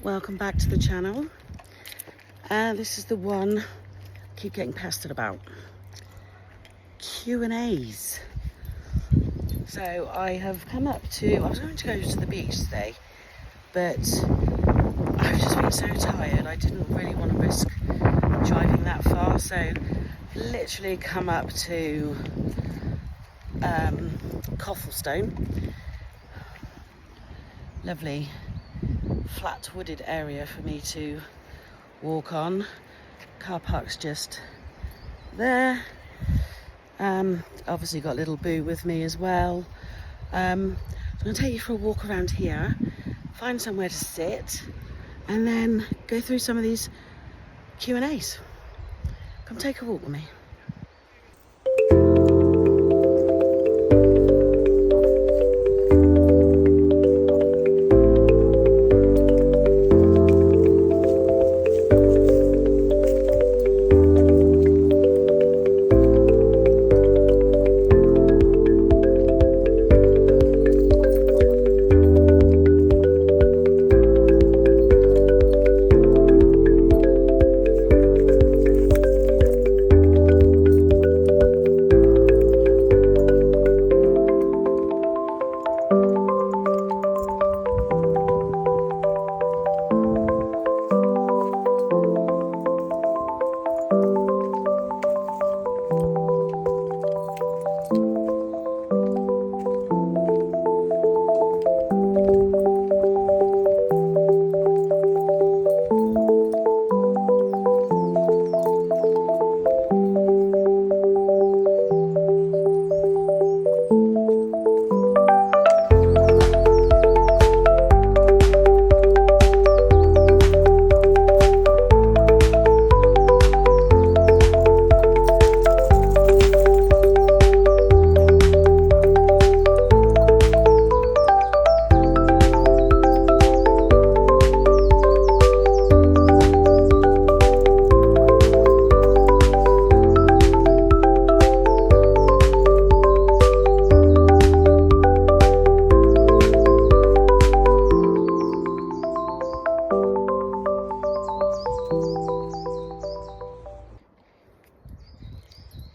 Welcome back to the channel. This is the one I keep getting pestered about. Q&As. So I have come up to, I was going to go to the beach today, but I've just been so tired I didn't really want to risk driving that far, so literally come up to Cothelstone. Lovely flat wooded area for me to walk on. Car park's just there. Obviously got little Boo with me as well. So I'm going to take you for a walk around here, find somewhere to sit, and then go through some of these Q&As. Come take a walk with me.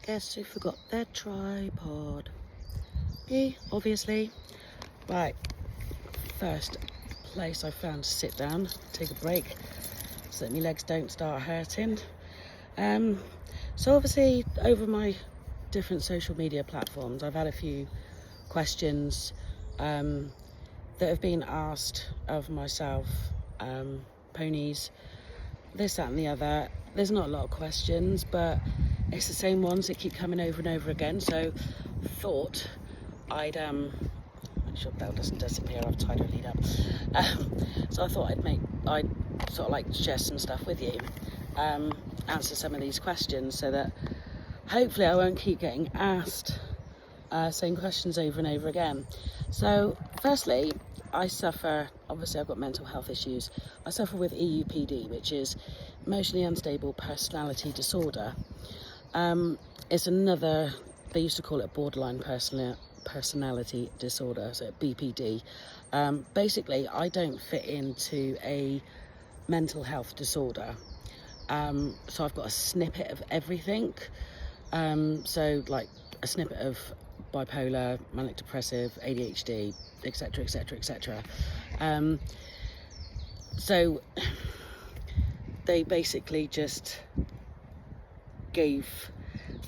Guess who forgot their tripod? Me, obviously. Right, first place I found to sit down, take a break, so that my legs don't start hurting. So obviously over my different social media platforms, I've had a few questions that have been asked of myself, ponies, this, that and the other. There's not a lot of questions, but it's the same ones that keep coming over and over again, so thought I'd make sure Belle doesn't disappear. I've tied her lead up. So I thought I'd sort of like share some stuff with you, answer some of these questions, so that hopefully I won't keep getting asked same questions over and over again. So firstly, obviously I've got mental health issues. I suffer with EUPD, which is emotionally unstable personality disorder. It's another, they used to call it borderline personality disorder, so BPD. Basically, I don't fit into a mental health disorder. So I've got a snippet of everything. So like a snippet of bipolar, manic depressive, ADHD, etc, etc, etc. So they basically just gave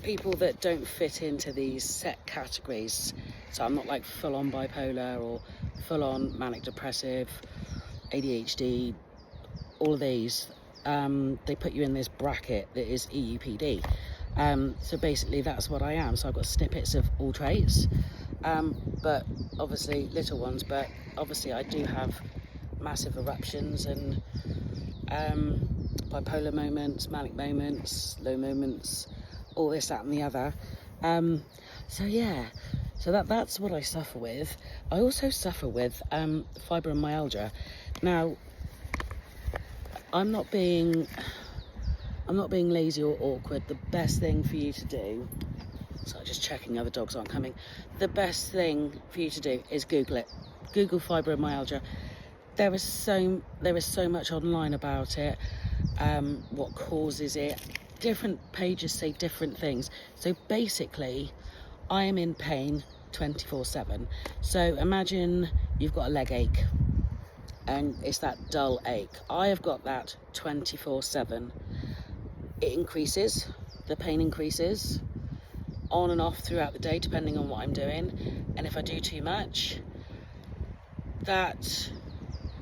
people that don't fit into these set categories, so I'm not like full-on bipolar or full-on manic depressive, ADHD, all of these, they put you in this bracket that is EUPD. So basically that's what I am. So I've got snippets of all traits, but obviously little ones, but obviously I do have massive eruptions and bipolar moments, manic moments, low moments, all this, that and the other. So yeah, so that's what I suffer with. I also suffer with fibromyalgia. Now, I'm not being lazy or awkward. The best thing for you to do, so just checking other dogs aren't coming, the best thing for you to do is Google it. Google fibromyalgia. there is so much online about it, what causes it. Different pages say different things. So basically, I am in pain 24/7. So imagine you've got a leg ache and it's that dull ache. I have got that 24/7. It increases, the pain increases on and off throughout the day depending on what I'm doing, and if I do too much, that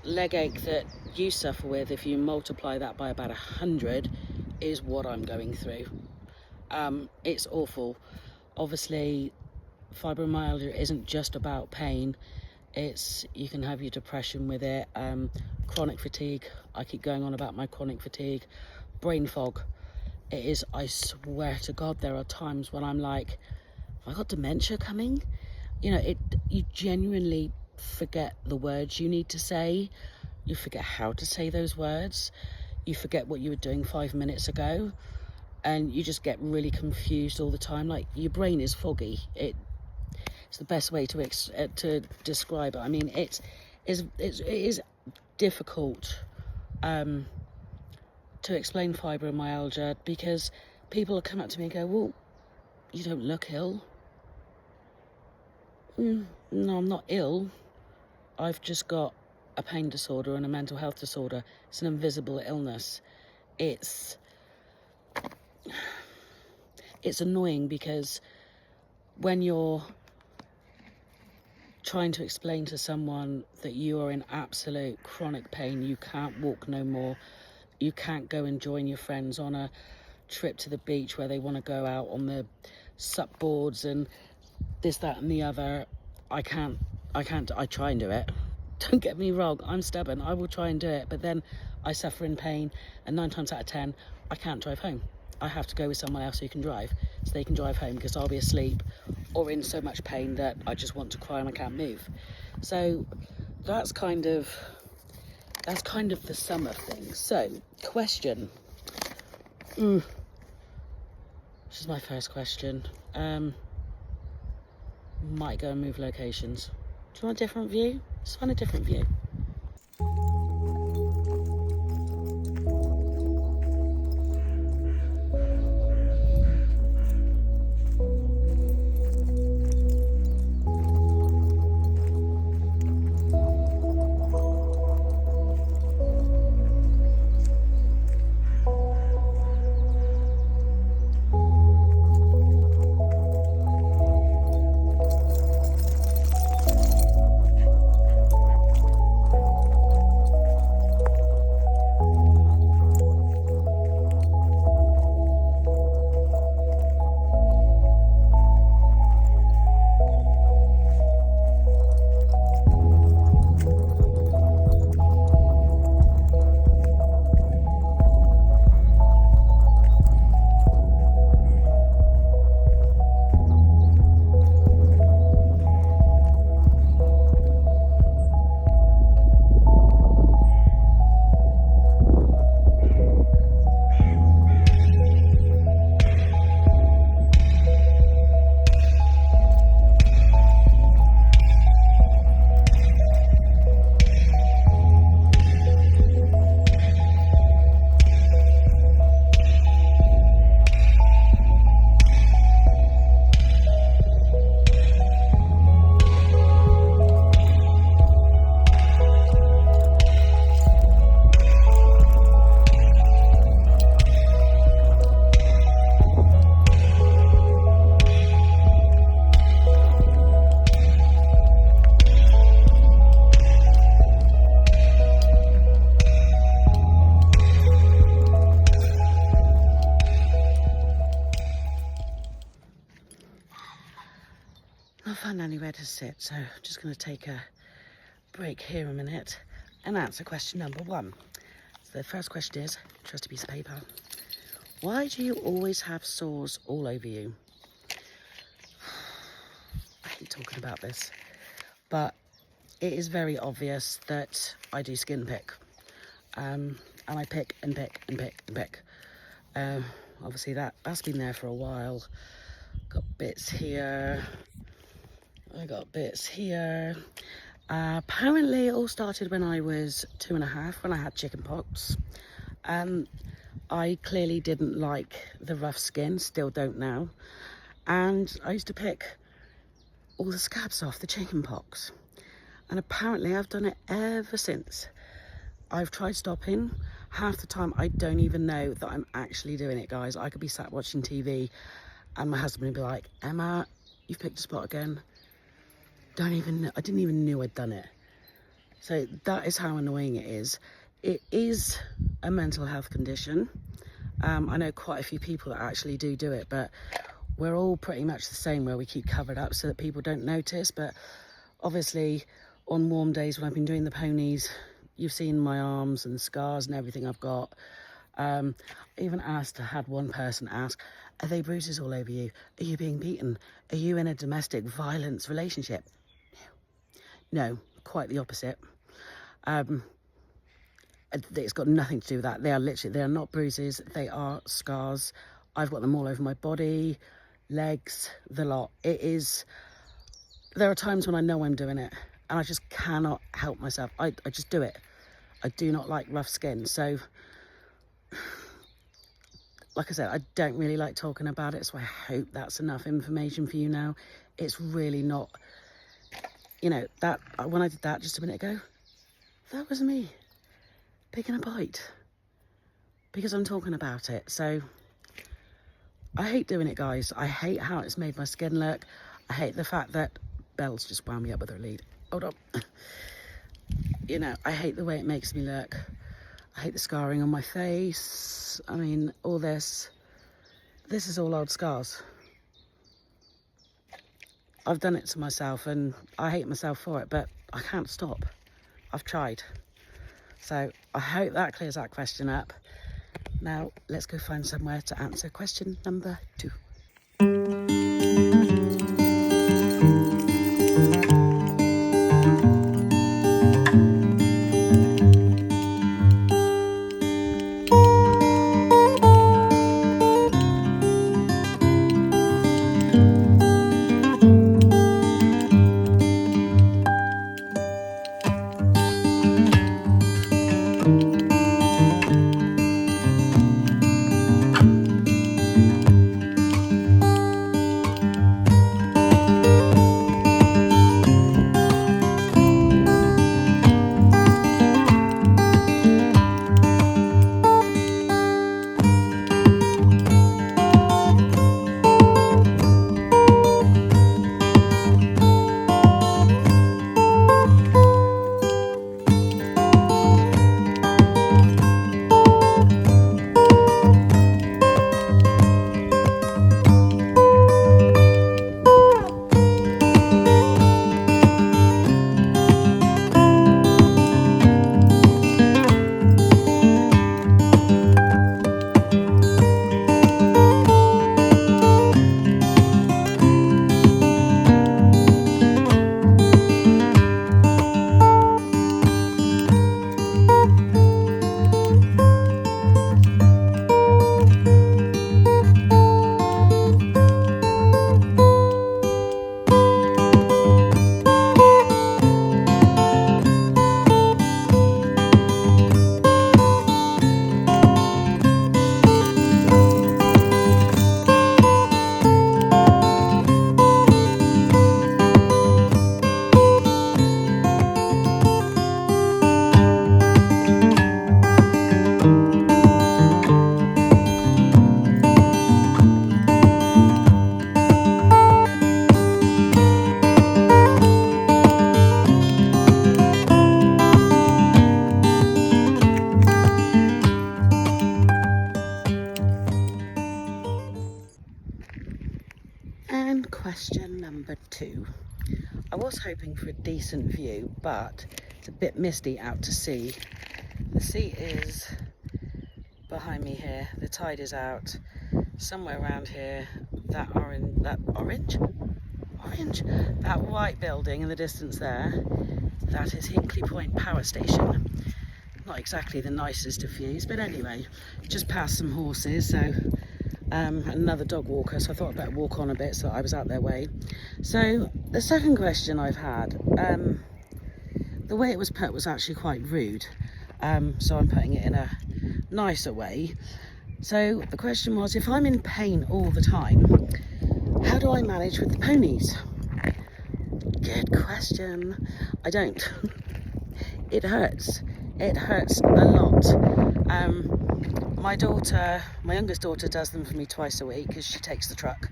leg ache that you suffer with, if you multiply that by about 100, is what I'm going through. It's awful. Obviously, fibromyalgia isn't just about pain. You can have your depression with it, chronic fatigue. I keep going on about my chronic fatigue, brain fog. It is, I swear to God, there are times when I'm like, have I got dementia coming? You know, you genuinely forget the words you need to say. You forget how to say those words. You forget what you were doing 5 minutes ago, and you just get really confused all the time. Like, your brain is foggy. It's the best way to describe it. I mean, it is difficult to explain fibromyalgia, because people will come up to me and go, well, you don't look ill. No, I'm not ill. I've just got a pain disorder and a mental health disorder. It's an invisible illness. It's annoying, because when you're trying to explain to someone that you are in absolute chronic pain, you can't walk no more, you can't go and join your friends on a trip to the beach where they want to go out on the sup boards and this, that and the other. I try and do it. Don't get me wrong, I'm stubborn, I will try and do it, but then I suffer in pain, and 9 times out of 10, I can't drive home. I have to go with someone else who can drive, so they can drive home, because I'll be asleep or in so much pain that I just want to cry and I can't move. So that's kind of the sum of things. So, question. This is my first question. Might go and move locations. Do you want a different view? Let's find a different view. I'll find anywhere to sit, so I'm just going to take a break here a minute and answer question number 1. So the first question is, trusty piece of paper. Why do you always have sores all over you? I hate talking about this, but it is very obvious that I do skin pick. And I pick and pick and pick and pick. Obviously that's been there for a while. Got bits here. I got bits here. Apparently it all started when I was 2.5, when I had chicken pox. I clearly didn't like the rough skin, still don't now. And I used to pick all the scabs off the chicken pox. And apparently I've done it ever since. I've tried stopping. Half the time I don't even know that I'm actually doing it, guys. I could be sat watching TV and my husband would be like, Emma, you've picked a spot again. I didn't even know I'd done it. So that is how annoying it is. It is a mental health condition. I know quite a few people that actually do it, but we're all pretty much the same, where we keep covered up so that people don't notice. But obviously on warm days when I've been doing the ponies, you've seen my arms and scars and everything I've got. I even had one person ask, are they bruises all over you? Are you being beaten? Are you in a domestic violence relationship? No, quite the opposite. It's got nothing to do with that. They are not bruises, they are scars. I've got them all over my body, legs, the lot. There are times when I know I'm doing it and I just cannot help myself. I just do it. I do not like rough skin. So, like I said, I don't really like talking about it, so I hope that's enough information for you now. It's really not, that when I did that just a minute ago, that was me picking a bite because I'm talking about it. So I hate doing it, guys. I hate how it's made my skin look. I hate the fact that Belle's just wound me up with her lead. Hold on. I hate the way it makes me look. I hate the scarring on my face. I mean, all this is all old scars. I've done it to myself and I hate myself for it, but I can't stop. I've tried. So I hope that clears that question up. Now let's go find somewhere to answer question number 2. And question number 2. I was hoping for a decent view, but it's a bit misty out to sea. The sea is behind me here, the tide is out. Somewhere around here, that white building in the distance there, that is Hinkley Point Power Station. Not exactly the nicest of views, but anyway, just past some horses, so another dog walker, so I thought I'd better walk on a bit so I was out their way. So the second question I've had, the way it was put was actually quite rude. So I'm putting it in a nicer way. So the question was, if I'm in pain all the time, how do I manage with the ponies? Good question. I don't. It hurts. It hurts a lot. My youngest daughter does them for me twice a week because she takes the truck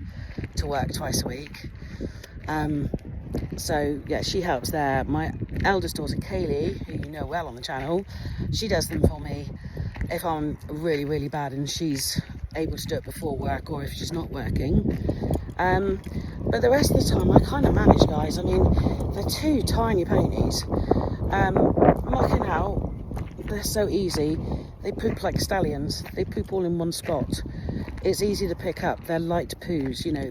to work twice a week. So yeah, she helps there. My eldest daughter Kaylee, who you know well on the channel, she does them for me if I'm really, really bad and she's able to do it before work or if she's not working. But the rest of the time I kind of manage, guys. I mean, they're two tiny ponies. Mucking out, they're so easy. They poop like stallions. They poop all in one spot. It's easy to pick up. They're light poos, you know.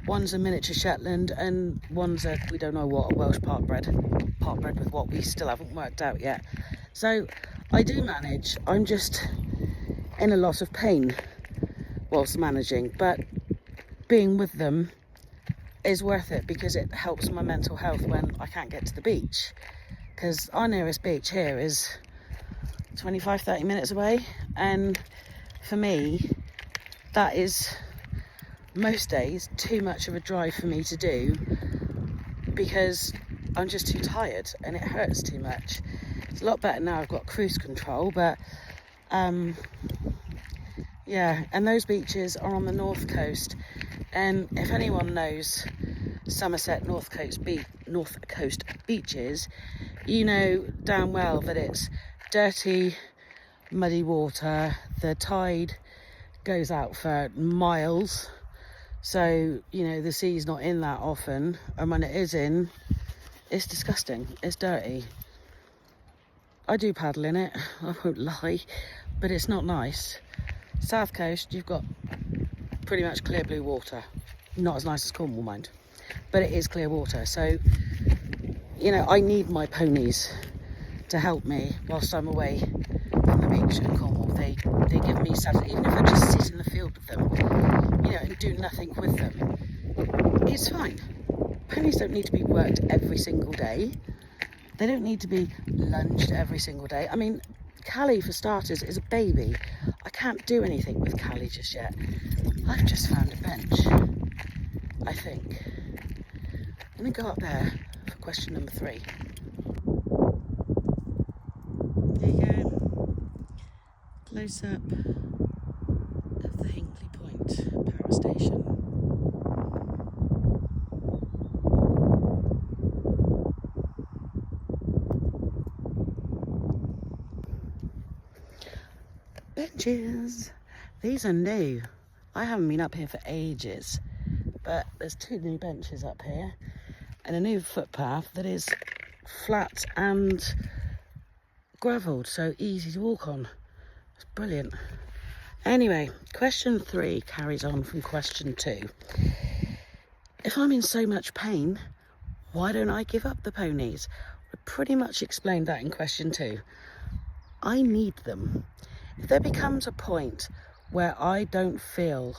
One's a miniature Shetland and one's a, we don't know what, a Welsh part bred with what we still haven't worked out yet. So I do manage. I'm just in a lot of pain whilst managing, but being with them is worth it because it helps my mental health when I can't get to the beach. Because our nearest beach here is 25-30 minutes away, and for me that is most days too much of a drive for me to do because I'm just too tired and it hurts too much. It's a lot better now I've got cruise control, but yeah, and those beaches are on the north coast, and if anyone knows Somerset North Coast beaches, you know damn well that it's dirty, muddy water. The tide goes out for miles, so you know the sea's not in that often, and when it is in, it's disgusting, it's dirty. I do paddle in it, I won't lie, but it's not nice. South Coast, you've got pretty much clear blue water. Not as nice as Cornwall, mind, but it is clear water. So you know, I need my ponies to help me whilst I'm away from the beach in Cornwall. They give me Saturday, even if I just sit in the field with them, you know, and do nothing with them, it's fine. Ponies don't need to be worked every single day. They don't need to be lunged every single day. I mean, Callie, for starters, is a baby. I can't do anything with Callie just yet. I've just found a bench, I think. Let me go up there for question number 3. There you go. Close up of the Hinkley Point power station. Benches. These are new. I haven't been up here for ages, but there's 2 new benches up here and a new footpath that is flat and gravelled, so easy to walk on. It's brilliant. Anyway, question 3 carries on from question 2. If I'm in so much pain, why don't I give up the ponies? I pretty much explained that in question 2. I need them. If there becomes a point where I don't feel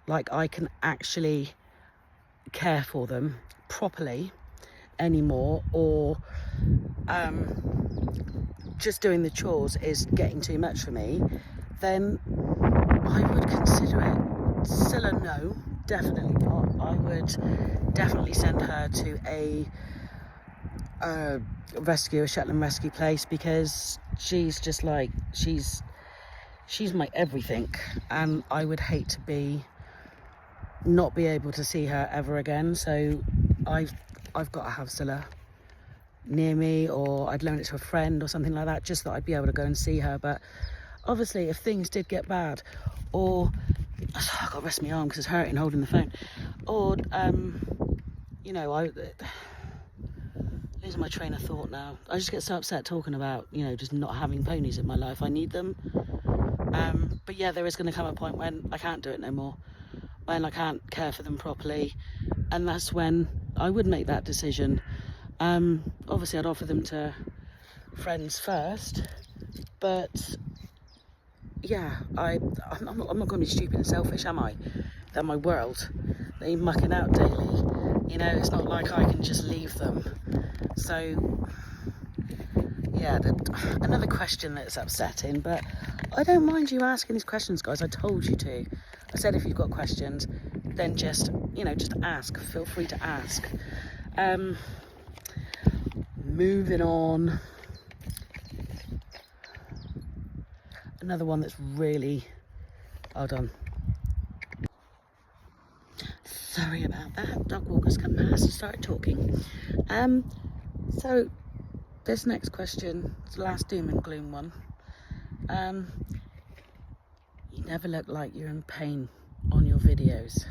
like I can actually care for them properly anymore, or just doing the chores is getting too much for me, then I would consider it. Still a no, definitely not. I would definitely send her to a Shetland rescue place, because she's just like, she's my everything, and I would hate to not be able to see her ever again. So I've got to have Scylla near me, or I'd loan it to a friend or something like that, just that I'd be able to go and see her. But obviously if things did get bad, or I've got to rest my arm because it's hurting holding the phone, or you know, losing my train of thought now. I just get so upset talking about, you know, just not having ponies in my life. I need them. But yeah, there is going to come a point when I can't do it no more, when I can't care for them properly, and that's when I would make that decision. Obviously I'd offer them to friends first, but yeah, I'm not going to be stupid and selfish, am I? They're my world. They mucking out daily, you know. It's not like I can just leave them. So yeah, another question that's upsetting, but I don't mind you asking these questions, guys. I told you to. I said if you've got questions, then just, just ask. Feel free to ask. Moving on. Another one that's really... Hold on. Sorry about that. Dog walker's come past and started talking. So this next question is the last doom and gloom one. You never look like you're in pain on your videos.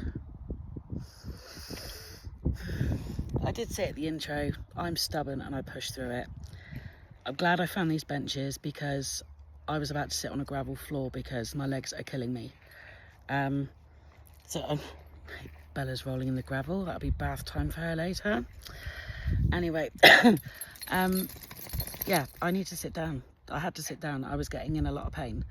I did say at the intro, I'm stubborn and I push through it. I'm glad I found these benches because I was about to sit on a gravel floor because my legs are killing me. Bella's rolling in the gravel. That'll be bath time for her later. Anyway, yeah, I need to sit down. I had to sit down. I was getting in a lot of pain.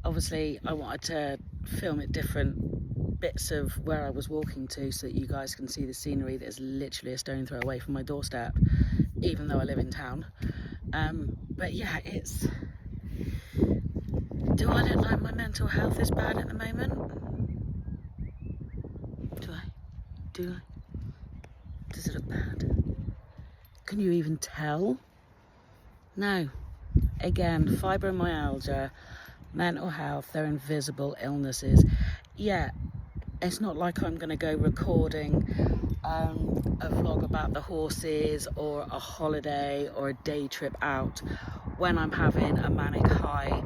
Obviously, I wanted to film it different bits of where I was walking to so that you guys can see the scenery that is literally a stone throw away from my doorstep, even though I live in town. But yeah, it's... Do I look like my mental health is bad at the moment? Do I? Does it look bad? Can you even tell? No. Again, fibromyalgia, mental health, they're invisible illnesses. Yeah, it's not like I'm going to go recording a vlog about the horses or a holiday or a day trip out when I'm having a manic high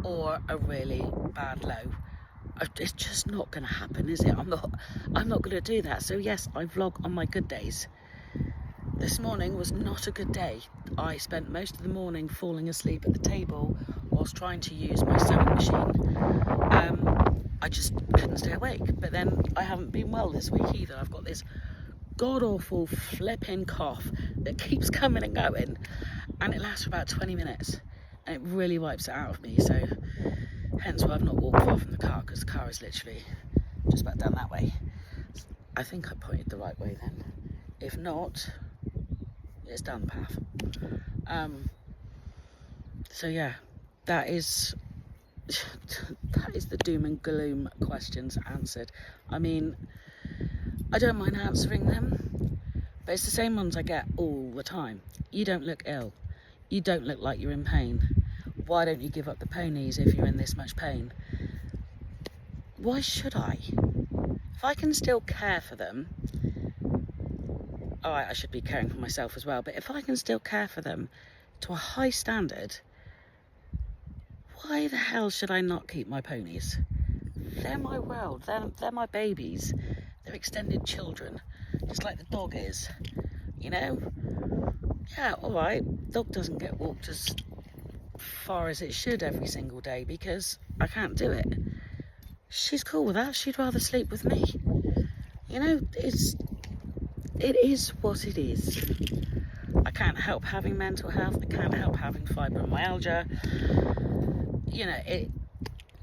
or a really bad low. It's just not going to happen, is it? I'm not going to do that. So yes, I vlog on my good days. This morning was not a good day. I spent most of the morning falling asleep at the table whilst trying to use my sewing machine. I just couldn't stay awake. But then I haven't been well this week either. I've got this god-awful flipping cough that keeps coming and going, and it lasts for about 20 minutes, and it really wipes it out of me. So hence why I've not walked far from the car, because the car is literally just about down that way. I think I pointed the right way then. If not, it's down the path. So yeah, that is the doom and gloom questions answered. I mean, I don't mind answering them, but it's the same ones I get all the time. You don't look ill. You don't look like you're in pain. Why don't you give up the ponies if you're in this much pain? Why should I? If I can still care for them, alright, I should be caring for myself as well, but if I can still care for them to a high standard, why the hell should I not keep my ponies? They're my world, they're my babies, they're extended children, just like the dog is, you know? Yeah, alright, dog doesn't get walked as far as it should every single day because I can't do it. She's cool with that, she'd rather sleep with me. You know, it is what it is. I can't help having mental health, I can't help having fibromyalgia. You know,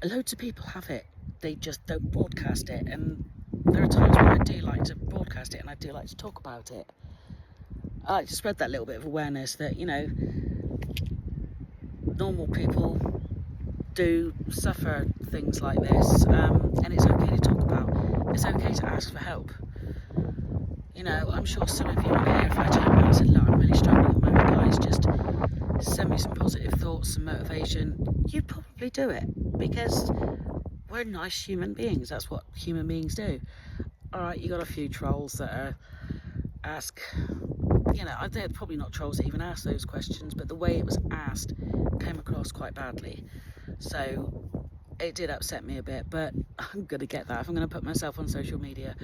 loads of people have it, they just don't broadcast it, and there are times where I do like to broadcast it and I do like to talk about it. I like to spread that little bit of awareness that, you know, normal people do suffer things like this, and it's okay to talk about. It's okay to ask for help. You know, I'm sure some of you out here, if I turned around and said, look, I'm really struggling at the moment, guys, just send me some positive thoughts, some motivation, you'd probably do it, because we're nice human beings. That's what human beings do. Alright, you got a few trolls that ask, you know, they're probably not trolls that even ask those questions, but the way it was asked came across quite badly. So it did upset me a bit, but I'm going to get that. If I'm going to put myself on social media,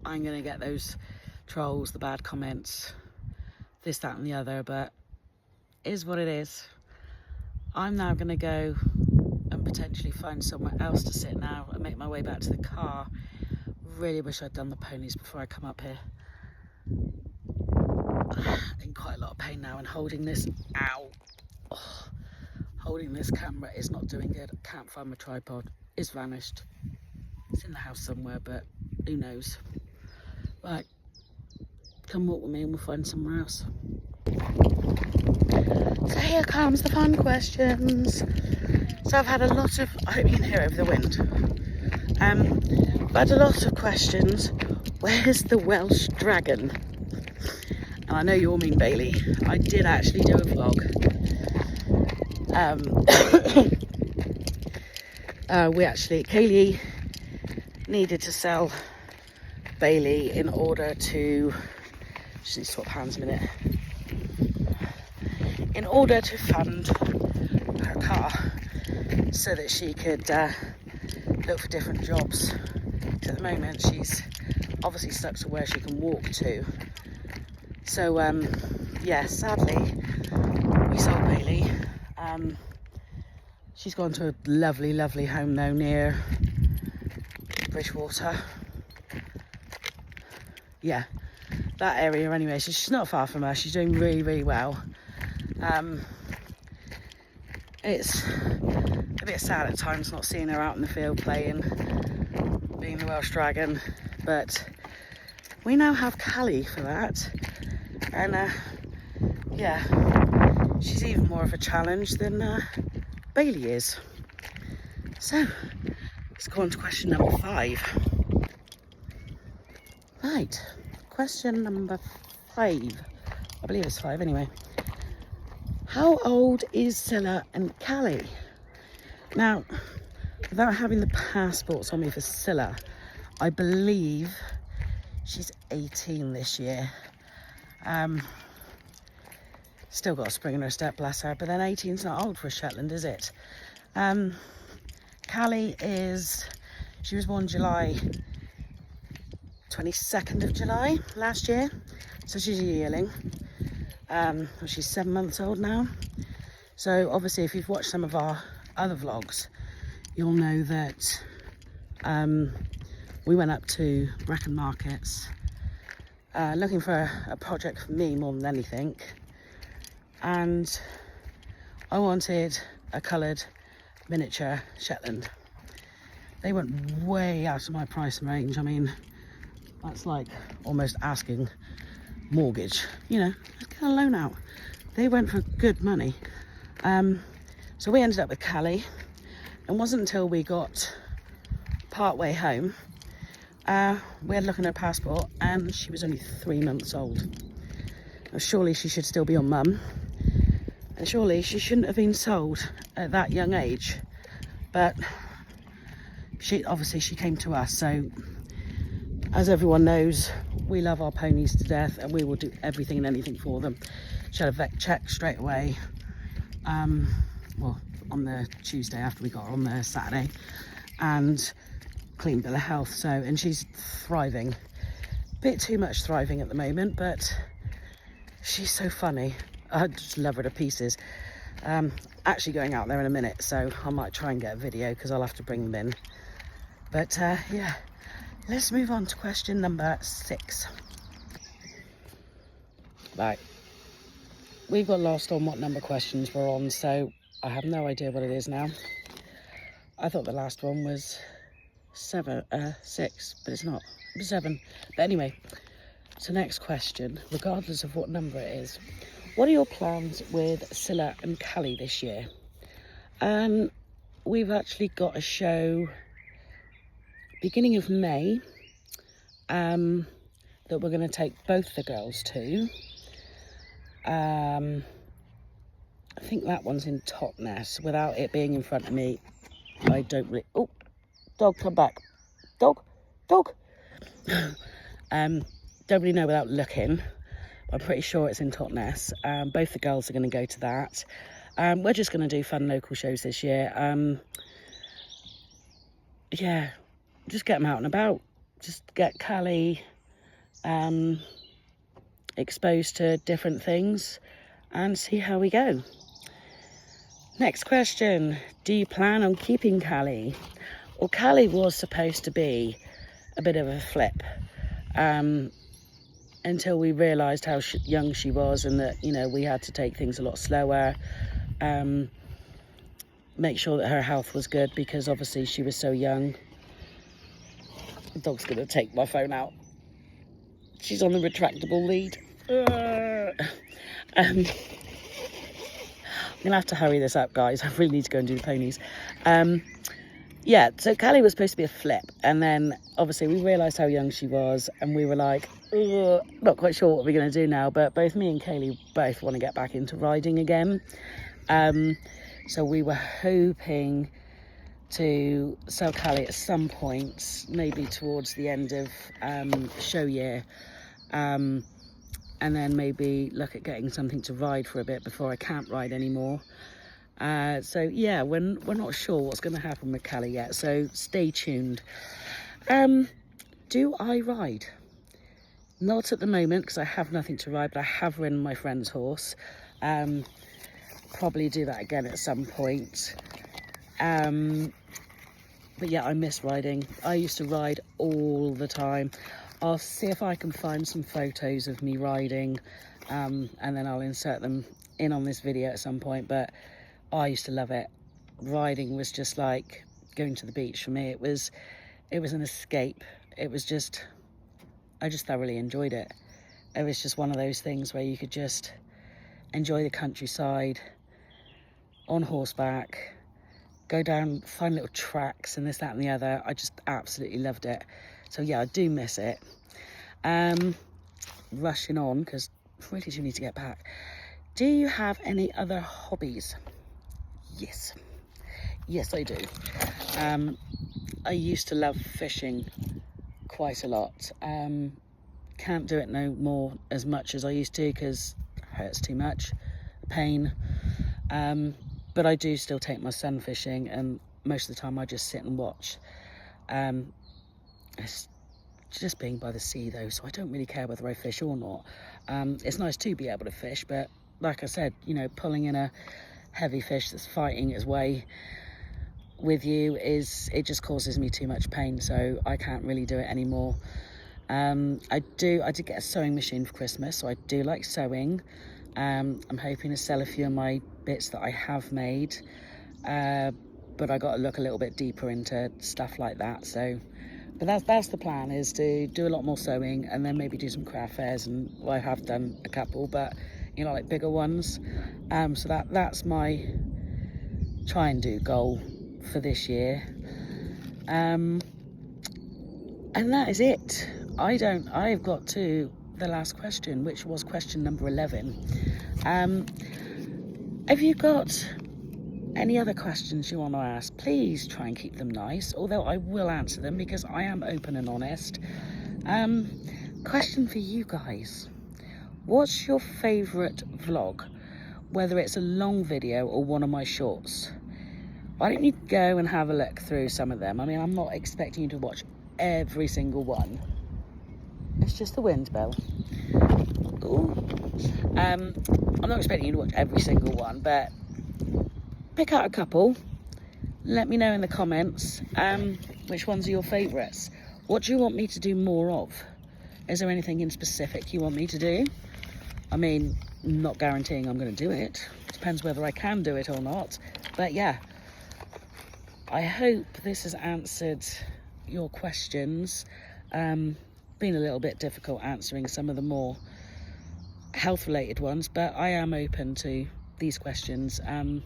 I'm going to get those trolls, the bad comments, this, that and the other, but it is what it is. I'm now going to go and potentially find somewhere else to sit now and make my way back to the car. Really wish I'd done the ponies before I come up here. In quite a lot of pain now, and holding this, holding this camera is not doing good. I can't find my tripod. It's vanished. It's in the house somewhere, but who knows. Right, come walk with me and we'll find somewhere else. So here comes the fun questions. So I've had a lot of, I hope you can hear over the wind. I've had a lot of questions. Where's the Welsh dragon? And I know you all mean Bailey. I did actually do a vlog. Kaylee needed to sell Bailey in order to, just need to swap hands a minute, in order to fund her car so that she could look for different jobs. At the moment she's obviously stuck to where she can walk to. So yeah, sadly we sold Bailey. She's gone to a lovely, lovely home though near Bridgewater. Yeah, that area anyway. So she's not far from us. She's doing really, really well. It's a bit sad at times not seeing her out in the field playing, being the Welsh dragon, but we now have Callie for that. And yeah, she's even more of a challenge than Bailey is. So let's go on to question number 5. Right, question number 5. I believe it's 5 anyway. How old is Scylla and Callie? Now, without having the passports on me for Scylla, I believe she's 18 this year. Still got a spring in her step, bless her, but then 18's not old for a Shetland, is it? Callie she was born July 22nd of July last year, so she's a yearling. She's 7 months old now. So obviously if you've watched some of our other vlogs, you'll know that we went up to Brecon Markets looking for a project for me more than anything, and I wanted a coloured miniature Shetland. They went way out of my price range. I mean, that's like almost asking mortgage, you know, let's get a loan out. They went for good money. So we ended up with Callie. It wasn't until we got part way home, we had a look at her passport and she was only 3 months old. Now, surely she should still be on mum, and surely she shouldn't have been sold at that young age, but she came to us. So as everyone knows, we love our ponies to death and we will do everything and anything for them. She had a vet check straight away, well, on the Tuesday after we got her on the Saturday, and clean bill of health. So, and she's thriving, bit too much thriving at the moment, but she's so funny. I just love her to pieces. Actually going out there in a minute, so I might try and get a video because I'll have to bring them in. But yeah, let's move on to question number 6. Right, we've got lost on what number questions we're on, so I have no idea what it is now. I thought the last one was 6, but it's not. It was 7. But anyway, so next question, regardless of what number it is, what are your plans with Scylla and Callie this year? We've actually got a show beginning of May that we're going to take both the girls to. I think that one's in Totnes. Without it being in front of me, I don't really... Oh, dog, come back. Dog. Don't really know without looking. I'm pretty sure it's in Totnes. Both the girls are going to go to that. We're just going to do fun local shows this year. Yeah, just get them out and about. Just get Callie exposed to different things and see how we go. Next question, do you plan on keeping Callie? Well, Callie was supposed to be a bit of a flip until we realised how young she was, and that, you know, we had to take things a lot slower, make sure that her health was good, because obviously she was so young. The dog's going to take my phone out. She's on the retractable lead. gonna have to hurry this up, guys. I really need to go and do the ponies. Yeah, so Callie was supposed to be a flip, and then obviously we realised how young she was, and we were like, ugh, not quite sure what we're going to do now, but both me and Kaylee both want to get back into riding again. So we were hoping to sell Callie at some point, maybe towards the end of show year, and then maybe look at getting something to ride for a bit before I can't ride anymore. So yeah, we're not sure what's going to happen with Callie yet, so stay tuned. Do I ride? Not at the moment, because I have nothing to ride, but I have ridden my friend's horse. Probably do that again at some point. But yeah, I miss riding. I used to ride all the time. I'll see if I can find some photos of me riding, and then I'll insert them in on this video at some point, but I used to love it. Riding was just like going to the beach for me. It was an escape. It was just, I just thoroughly enjoyed it. It was just one of those things where you could just enjoy the countryside on horseback, go down, find little tracks and this, that and the other. I just absolutely loved it. So yeah, I do miss it. Rushing on, because I really do need to get back. Do you have any other hobbies? Yes I do. I used to love fishing quite a lot. Can't do it no more as much as I used to, because it hurts too much, pain. But I do still take my son fishing, and most of the time I just sit and watch. It's just being by the sea though, so I don't really care whether I fish or not. It's nice to be able to fish, but like I said, you know, pulling in a heavy fish that's fighting its way with you it just causes me too much pain, so I can't really do it anymore. I did get a sewing machine for Christmas, so I do like sewing. I'm hoping to sell a few of my bits that I have made, but I got to look a little bit deeper into stuff like that. So, but that's the plan, is to do a lot more sewing, and then maybe do some craft fairs, and well, I have done a couple, but you know, like bigger ones. So that's my try and do goal for this year. And that is it. I've got to the last question, which was question number 11. Have you got any other questions you want to ask? Please try and keep them nice, although I will answer them because I am open and honest. Question for you guys. What's your favourite vlog? Whether it's a long video or one of my shorts. Why don't you go and have a look through some of them? I mean, I'm not expecting you to watch every single one. It's just the wind, Belle. Ooh. I'm not expecting you to watch every single one, but pick out a couple. Let me know in the comments which ones are your favourites. What do you want me to do more of? Is there anything in specific you want me to do? I mean, not guaranteeing I'm going to do it. Depends whether I can do it or not. But yeah, I hope this has answered your questions. Been a little bit difficult answering some of the more health related ones, but I am open to these questions. I'm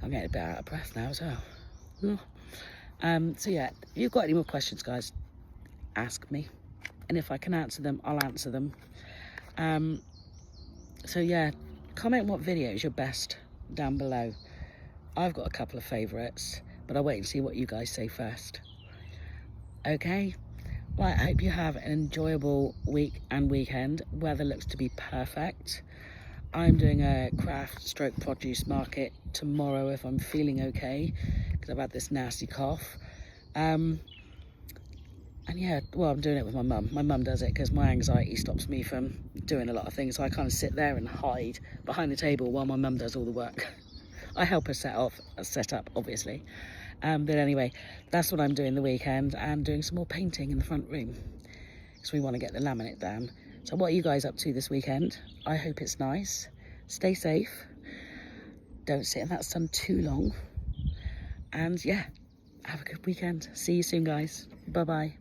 getting a bit out of breath now as well. So yeah, if you've got any more questions, guys, ask me, and if I can answer them, I'll answer them. So yeah, comment what video is your best down below. I've got a couple of favourites, but I'll wait and see what you guys say first. Okay, well, I hope you have an enjoyable week and weekend. Weather looks to be perfect. I'm doing a craft stroke produce market tomorrow if I'm feeling okay, because I've had this nasty cough. And yeah, well, I'm doing it with my mum. My mum does it because my anxiety stops me from doing a lot of things. So I kind of sit there and hide behind the table while my mum does all the work. I help her set up, obviously. But anyway, that's what I'm doing the weekend, and doing some more painting in the front room because we want to get the laminate down. So what are you guys up to this weekend? I hope it's nice. Stay safe. Don't sit in that sun too long. And yeah, have a good weekend. See you soon, guys. Bye-bye.